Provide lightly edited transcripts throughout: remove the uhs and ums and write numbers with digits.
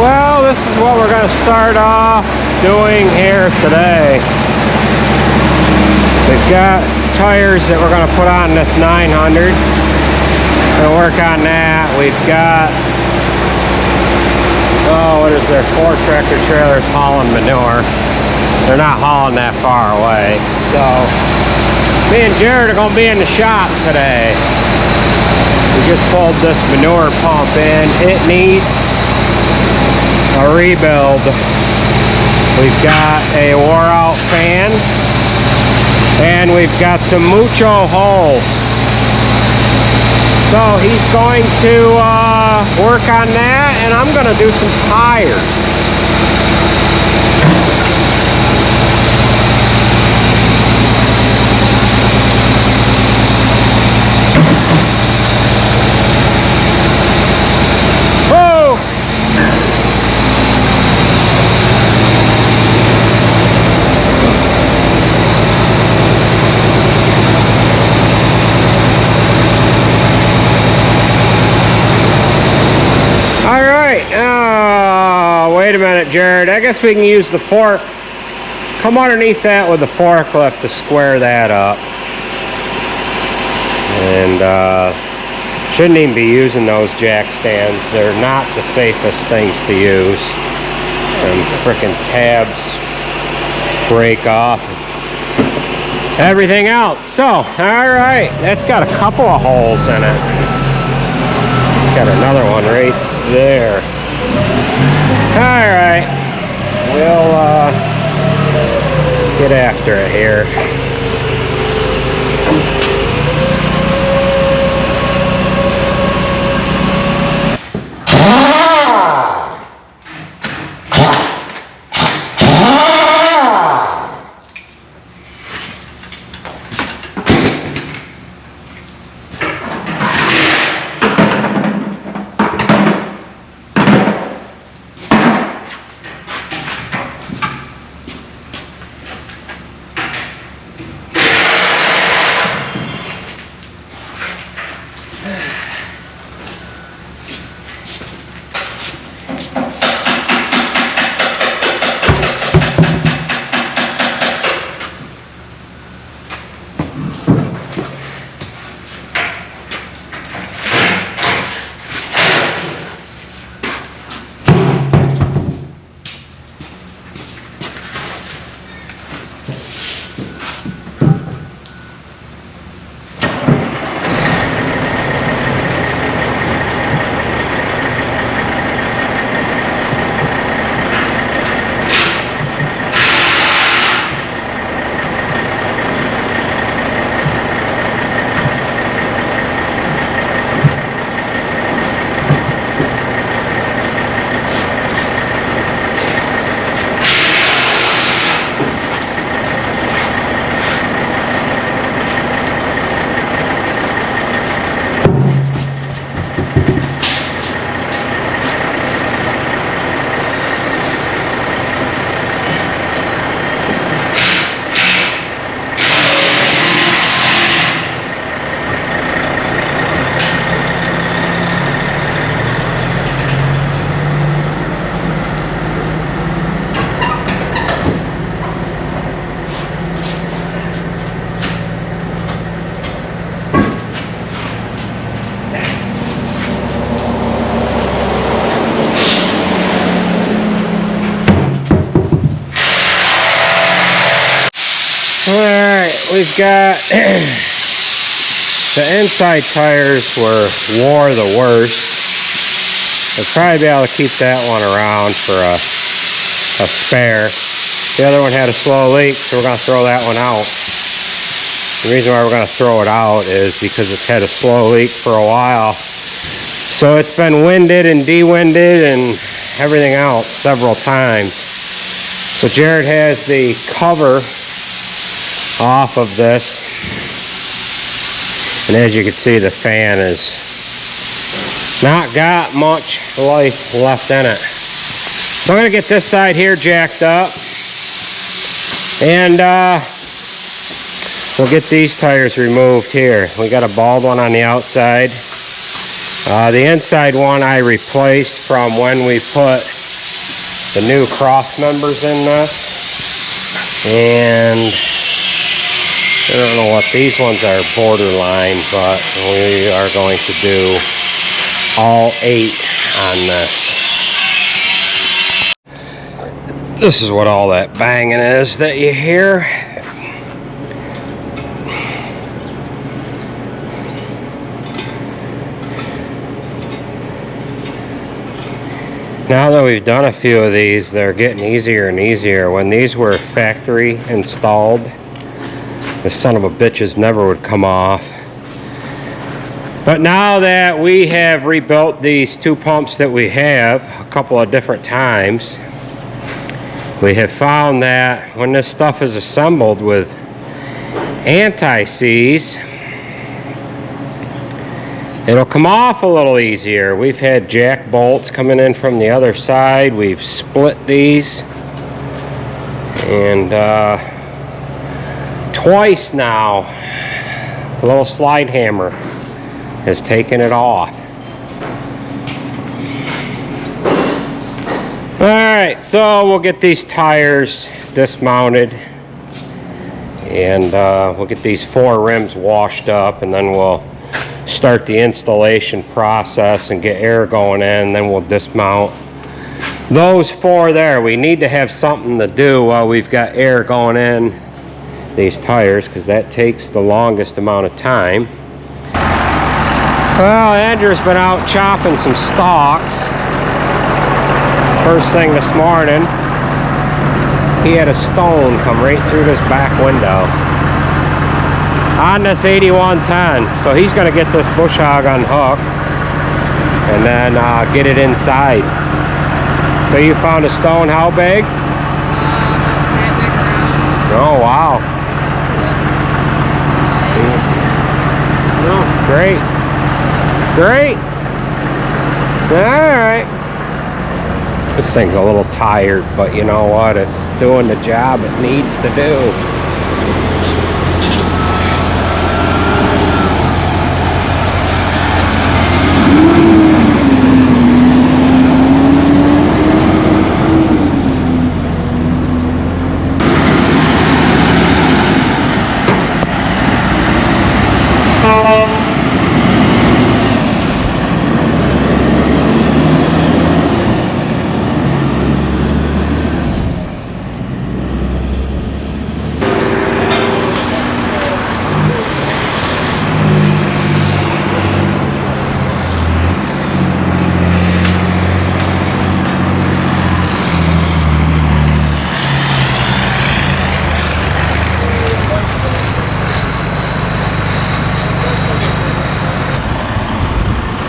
well, this is what we're going to start off doing here today. We've got tires that we're going to put on this 900. We'll work on that. We've got, what is there? 4 tractor trailers hauling manure. They're not hauling that far away. So, me and Jared are going to be in the shop today. We just pulled this manure pump in. It needs a rebuild. We've got a wore out fan and we've got some mucho holes. So he's going to work on that and I'm going to do some tires. Wait a minute, Jared. I guess we can use the fork. Come underneath that with the forklift to square that up. And shouldn't even be using those jack stands. They're not the safest things to use. And frickin' tabs break off. Everything else. So, alright. That's got a couple of holes in it. It's got another one right there. Alright, we'll get after it here. We've got the inside tires wore the worst. We'll probably be able to keep that one around for a spare. The other one had a slow leak, so we're going to throw that one out. The reason why we're going to throw it out is because it's had a slow leak for a while. So it's been winded and de-winded and everything else several times. So Jared has the cover off of this, and as you can see, the fan is not got much life left in it. So I'm going to get this side here jacked up, and we'll get these tires removed here. We got a bald one on the outside. The inside one I replaced from when we put the new cross members in this. And I don't know what these ones are, borderline, but we are going to do all 8 on this. This is what all that banging is that you hear. Now that we've done a few of these, they're getting easier and easier. When these were factory installed, the son of a bitches never would come off. But now that we have rebuilt these 2 pumps that we have a couple of different times, we have found that when this stuff is assembled with anti-seize, it'll come off a little easier. We've had jack bolts coming in from the other side. We've split these. And twice now, a little slide hammer has taken it off. Alright, so we'll get these tires dismounted. And we'll get these 4 rims washed up, and then we'll start the installation process and get air going in. Then we'll dismount those 4 there. We need to have something to do while we've got air going in these tires, because that takes the longest amount of time. Well, Andrew's been out chopping some stalks. First thing this morning, he had a stone come right through this back window on this 8110. So he's going to get this bush hog unhooked and then get it inside. So you found a stone how big? Oh, wow. Oh, great. Great. Alright. This thing's a little tired, but you know what? It's doing the job it needs to do.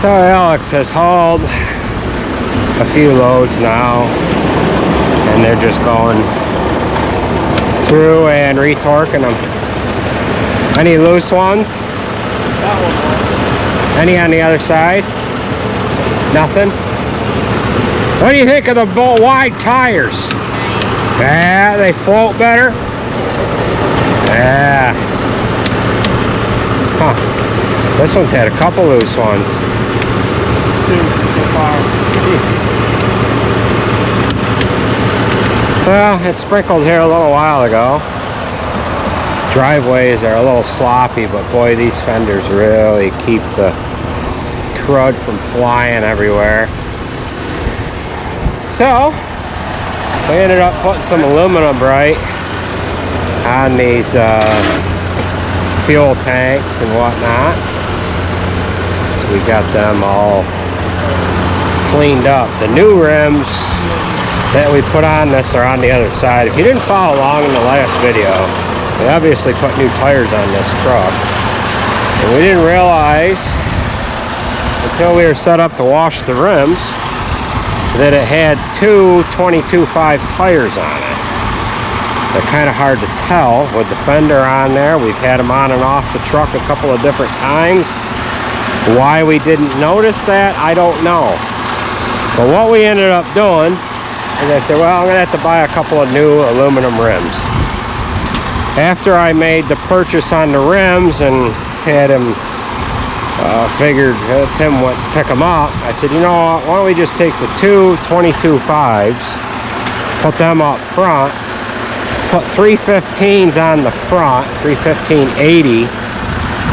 So Alex has hauled a few loads now, and they're just going through and retorquing them. Any loose ones? That one was. Any on the other side? Nothing? What do you think of the wide tires? Yeah, they float better? Yeah. Huh. This one's had a couple loose ones. 2 so far. Well, it sprinkled here a little while ago. Driveways are a little sloppy, but boy, these fenders really keep the crud from flying everywhere. So, we ended up putting some aluminum bright on these fuel tanks and whatnot. So we got them all cleaned up. The new rims that we put on this are on the other side. If you didn't follow along in the last video, we obviously put new tires on this truck. And we didn't realize until we were set up to wash the rims that it had 2 22.5 tires on it. They're kind of hard to tell with the fender on there. We've had them on and off the truck a couple of different times. Why we didn't notice that, I don't know. But what we ended up doing is I said, well, I'm going to have to buy a couple of new aluminum rims. After I made the purchase on the rims and had him figured Tim went to pick them up, I said, you know what, why don't we just take the 2 22.5s put them up front, put 315s on the front, 315-80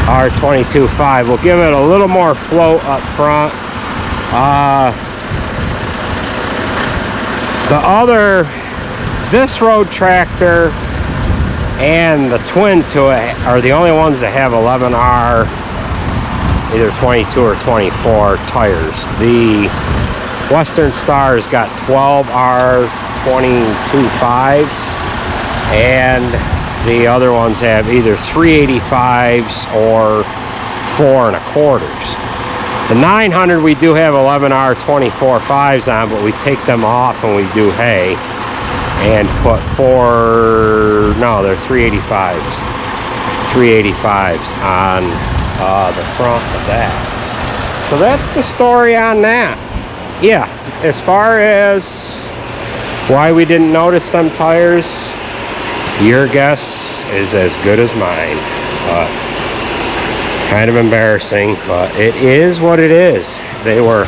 R22.5. We'll give it a little more float up front. This road tractor and the twin to it are the only ones that have 11R, either 22 or 24 tires. The Western Star's got 12R 22.5s, and the other ones have either 385s or 4 1/4s. The 900 we do have 11R 24.5s on, but we take them off when we do hay and put they're 385s. 385s on the front of that. So that's the story on that. Yeah, as far as why we didn't notice them tires, your guess is as good as mine. Kind of embarrassing, but it is what it is. They were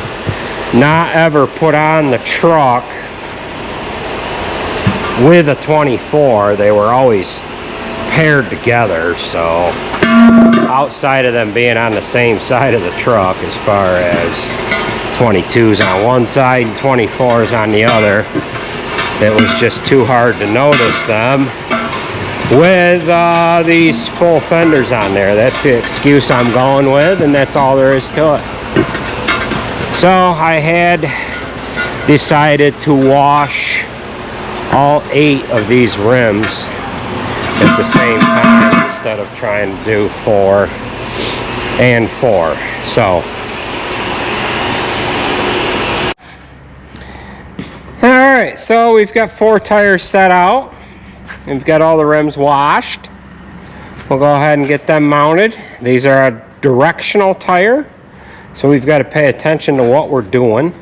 not ever put on the truck with a 24. They were always paired together, so outside of them being on the same side of the truck, as far as 22s on one side and 24s on the other, it was just too hard to notice them with these full fenders on there. That's the excuse I'm going with, and that's all there is to it. So I had decided to wash all 8 of these rims at the same time instead of trying to do 4 and 4. So alright, so we've got 4 tires set out. We've got all the rims washed. We'll go ahead and get them mounted. These are a directional tire, so we've got to pay attention to what we're doing,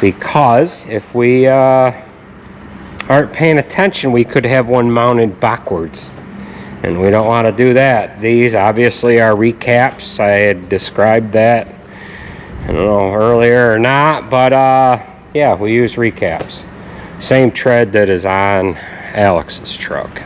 because if we aren't paying attention, we could have one mounted backwards, and we don't want to do that. These obviously are recaps. I had described that, I don't know, earlier or not, but yeah, we use recaps. Same tread that is on Alex's truck.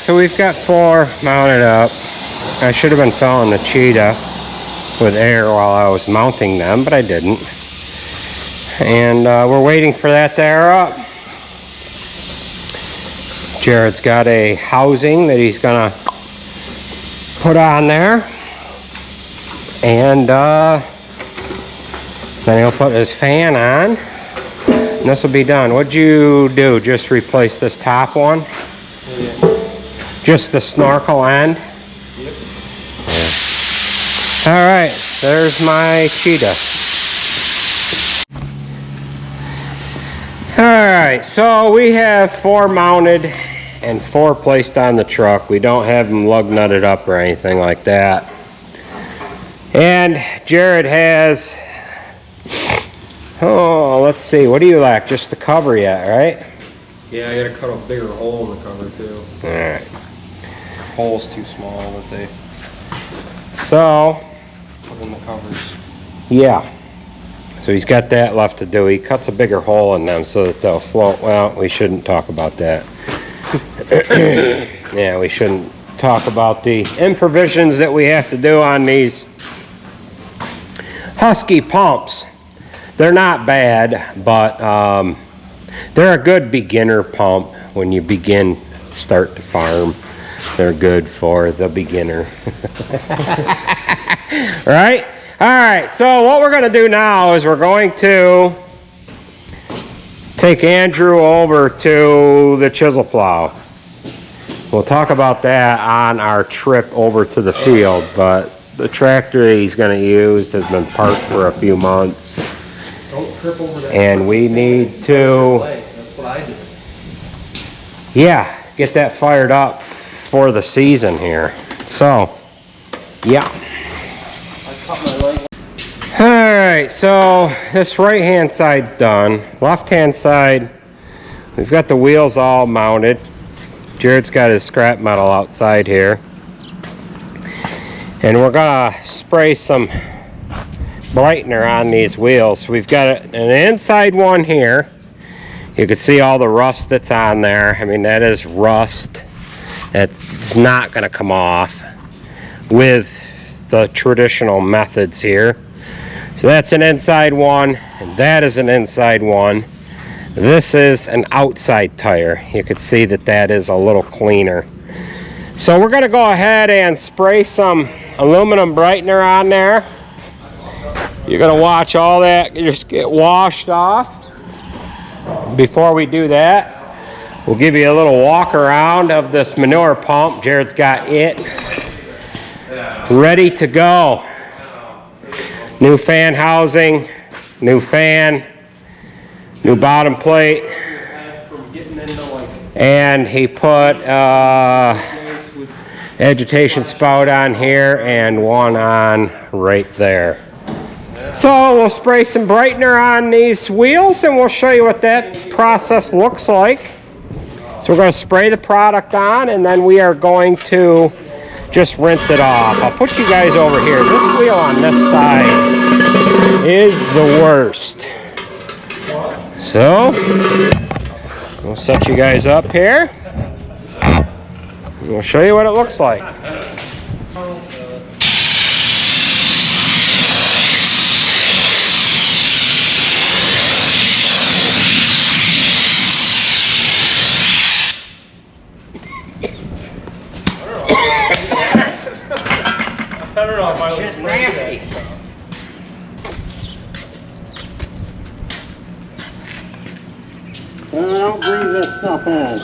so we've got 4 mounted up. I should have been filling the cheetah with air while I was mounting them, but I didn't. And we're waiting for that to air up. Jared's got a housing that he's gonna put on there. And then he'll put his fan on. And this will be done. What'd you do? Just replace this top one? Yeah. Just the snorkel end? Yep. Yeah. Alright, there's my cheetah. Alright, so we have 4 mounted and 4 placed on the truck. We don't have them lug nutted up or anything like that. And Jared has, oh, let's see, what do you lack? Just the cover yet, right? Yeah, I gotta cut a bigger hole in the cover too. Alright. Hole's too small that they So, put in the covers. yeah. So he's got that left to do. He cuts a bigger hole in them so that they'll float. Well, we shouldn't talk about that. Yeah, we shouldn't talk about the improvisions that we have to do on these Husky pumps. They're not bad, but they're a good beginner pump when you start to farm. They're good for the beginner. Right? All right, so what we're going to do now is we're going to take Andrew over to the chisel plow. We'll talk about that on our trip over to the field, but the tractor he's going to use has been parked for a few months. Don't trip over that. And we need to, That's what I did. yeah, get that fired up for the season here. So, yeah. I cut my leg. Alright, so this right hand side's done. Left hand side, we've got the wheels all mounted. Jared's got his scrap metal outside here. And we're gonna spray some brightener on these wheels. We've got an inside one here. You can see all the rust that's on there. I mean, that is rust. It's not gonna come off with the traditional methods here. So that's an inside one, and that is an inside one. This is an outside tire. You can see that that is a little cleaner. So we're gonna go ahead and spray some aluminum brightener on there. You're gonna watch all that just get washed off. Before we do that, we'll give you a little walk around of this manure pump. Jared's got it ready to go. New fan housing, new fan, new bottom plate, and he put agitation spout on here and one on right there. So we'll spray some brightener on these wheels and we'll show you what that process looks like. So we're going to spray the product on and then we are going to just rinse it off. I'll put you guys over here. This wheel on this side is the worst. So we'll set you guys up here. We'll show you what it looks like. I don't know if I was Nasty. Well, don't breathe this stuff in.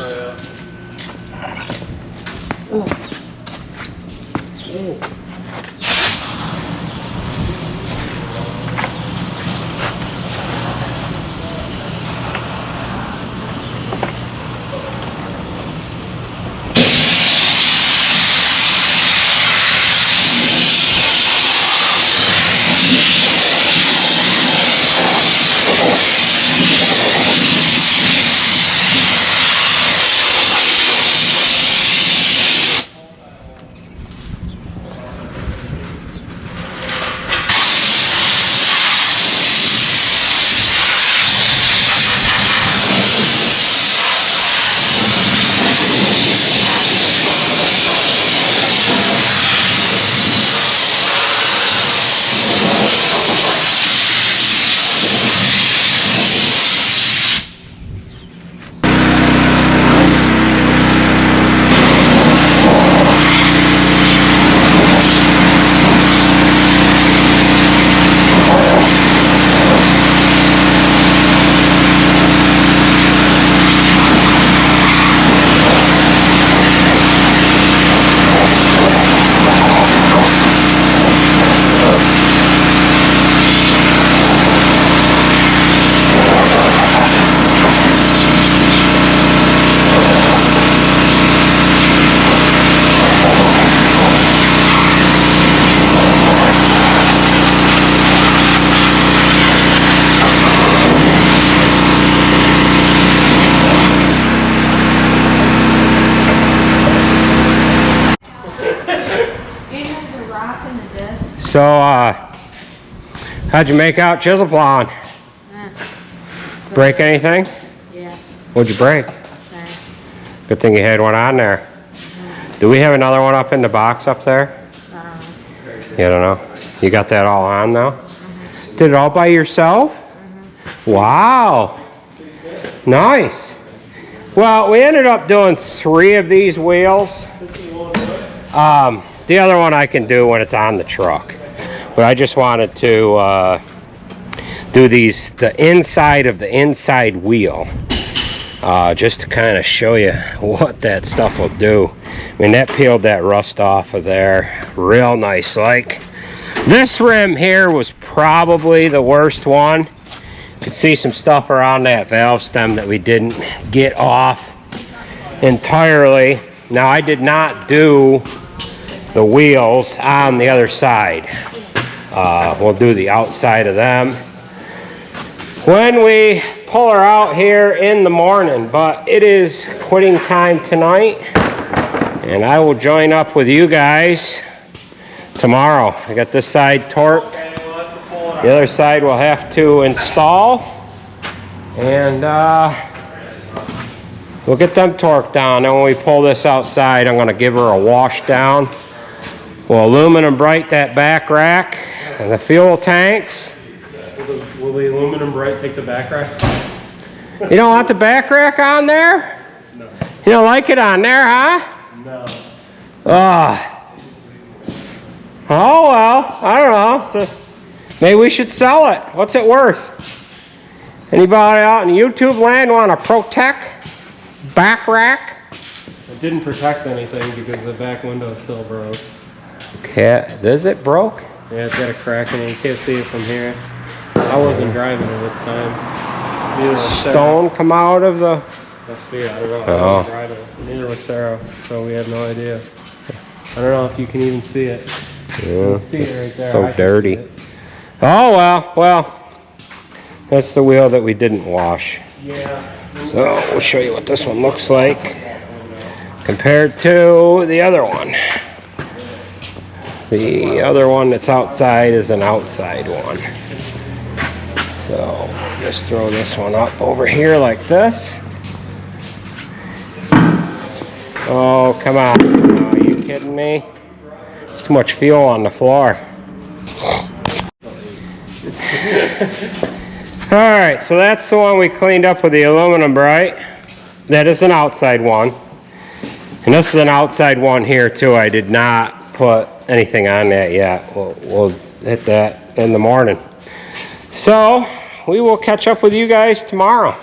So, how'd you make out chisel plowing? Break anything? Yeah. What'd you break? Good thing you had one on there. Do we have another one up in the box up there? You don't know? You got that all on now? Did it all by yourself? Wow. Nice. Well, we ended up doing 3 of these wheels. The other one I can do when it's on the truck. But I just wanted to do the inside of the inside wheel. Just to kind of show you what that stuff will do. I mean, that peeled that rust off of there real nice. Like, this rim here was probably the worst one. You could see some stuff around that valve stem that we didn't get off entirely. Now, I did not do the wheels on the other side. We'll do the outside of them when we pull her out here in the morning. But it is quitting time tonight, and I will join up with you guys tomorrow. I got this side torqued. The other side we'll have to install, and we'll get them torqued down. And when we pull this outside, I'm going to give her a wash down. We'll aluminum bright that back rack and the fuel tanks. Will the aluminum bright take the back rack? You don't want the back rack on there? No. You don't like it on there, huh? No. Oh, well, I don't know. So maybe we should sell it. What's it worth? Anybody out in YouTube land want a Protec back rack? It didn't protect anything because the back window still broke. Okay, is it broke? Yeah, it's got a crack in it. You can't see it from here. I wasn't driving it at the time. Neither was Sarah. Stone come out of the... That's weird. I don't know. I Oh. wasn't driving it. Neither was Sarah, so we have no idea. I don't know if you can even see it. Yeah, You can see it right there. so I can dirty. see it. Oh, well, that's the wheel that we didn't wash. Yeah. So we'll show you what this one looks like compared to the other one. The other one that's outside is an outside one. So just throw this one up over here like this. Oh, come on. Are you kidding me? There's too much fuel on the floor. Alright, so that's the one we cleaned up with the aluminum bright. That is an outside one. And this is an outside one here too. I did not put anything on that yet. We'll hit that in the morning. So we will catch up with you guys tomorrow.